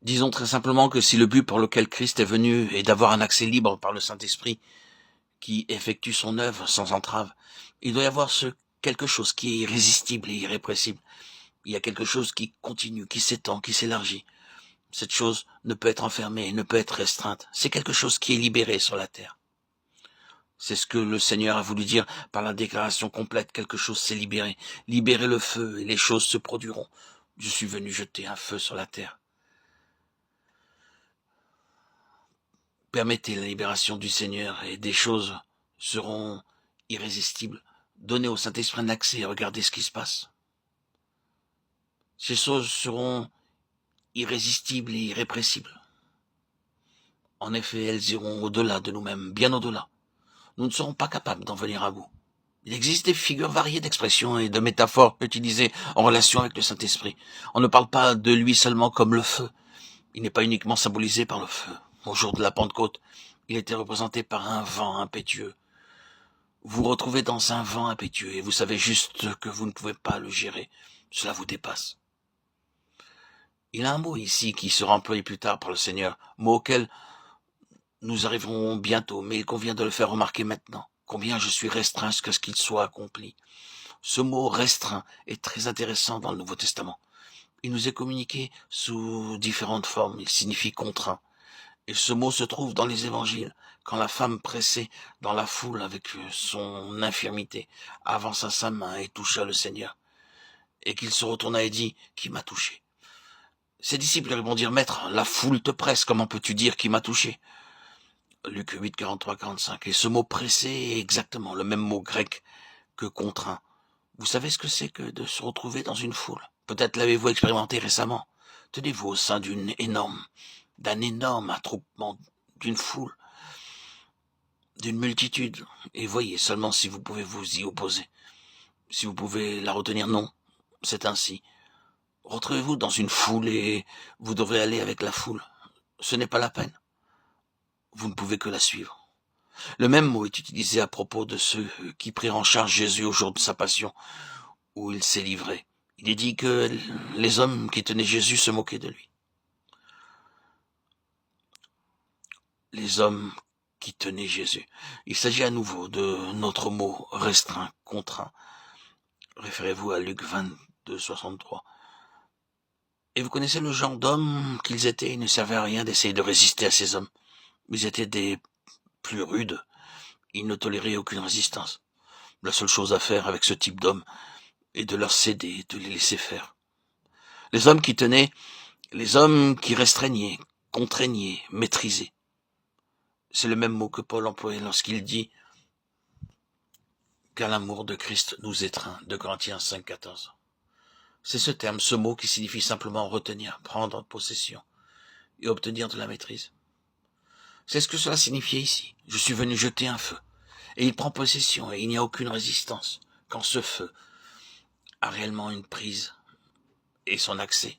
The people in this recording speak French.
Disons très simplement que si le but pour lequel Christ est venu est d'avoir un accès libre par le Saint-Esprit qui effectue son œuvre sans entrave, il doit y avoir quelque chose qui est irrésistible et irrépressible. Il y a quelque chose qui continue, qui s'étend, qui s'élargit. Cette chose ne peut être enfermée, ne peut être restreinte. C'est quelque chose qui est libéré sur la terre. C'est ce que le Seigneur a voulu dire par la déclaration complète. Quelque chose s'est libéré. Libérez le feu et les choses se produiront. Je suis venu jeter un feu sur la terre. Permettez la libération du Seigneur et des choses seront irrésistibles. Donnez au Saint-Esprit un accès et regardez ce qui se passe. Ces choses seront irrésistibles et irrépressibles. En effet, elles iront au-delà de nous-mêmes, bien au-delà. Nous ne serons pas capables d'en venir à bout. Il existe des figures variées d'expressions et de métaphores utilisées en relation avec le Saint-Esprit. On ne parle pas de lui seulement comme le feu. Il n'est pas uniquement symbolisé par le feu. Au jour de la Pentecôte, il était représenté par un vent impétueux. Vous vous retrouvez dans un vent impétueux et vous savez juste que vous ne pouvez pas le gérer. Cela vous dépasse. Il y a un mot ici qui sera employé plus tard par le Seigneur, mot auquel nous arriverons bientôt, mais il convient de le faire remarquer maintenant. Combien je suis restreint jusqu'à ce qu'il soit accompli. Ce mot restreint est très intéressant dans le Nouveau Testament. Il nous est communiqué sous différentes formes. Il signifie contraint. Et ce mot se trouve dans les évangiles, quand la femme pressée dans la foule avec son infirmité avança sa main et toucha le Seigneur. Et qu'il se retourna et dit, qui m'a touché? Ses disciples répondirent, Maître, la foule te presse, comment peux-tu dire qui m'a touché? Luc 8, 43, 45. Et ce mot pressé est exactement le même mot grec que contraint. Vous savez ce que c'est que de se retrouver dans une foule? Peut-être l'avez-vous expérimenté récemment. Tenez-vous au sein d'un énorme attroupement, d'une foule, d'une multitude, et voyez seulement si vous pouvez vous y opposer. Si vous pouvez la retenir, non. C'est ainsi. Retrouvez-vous dans une foule et vous devrez aller avec la foule. Ce n'est pas la peine. Vous ne pouvez que la suivre. Le même mot est utilisé à propos de ceux qui prirent en charge Jésus au jour de sa passion, où il s'est livré. Il est dit que les hommes qui tenaient Jésus se moquaient de lui. Les hommes qui tenaient Jésus. Il s'agit à nouveau de notre mot restreint, contraint. Référez-vous à Luc 22, 63. Et vous connaissez le genre d'hommes qu'ils étaient. Ils ne servaient à rien d'essayer de résister à ces hommes. Ils étaient des plus rudes. Ils ne toléraient aucune résistance. La seule chose à faire avec ce type d'hommes est de leur céder, de les laisser faire. Les hommes qui tenaient, les hommes qui restreignaient, contraignaient, maîtrisaient. C'est le même mot que Paul employait lorsqu'il dit qu'à l'amour de Christ nous étreint, de Corinthiens 5, 14. C'est ce terme, ce mot qui signifie simplement retenir, prendre possession et obtenir de la maîtrise. C'est ce que cela signifiait ici. Je suis venu jeter un feu. Et il prend possession et il n'y a aucune résistance quand ce feu a réellement une prise et son accès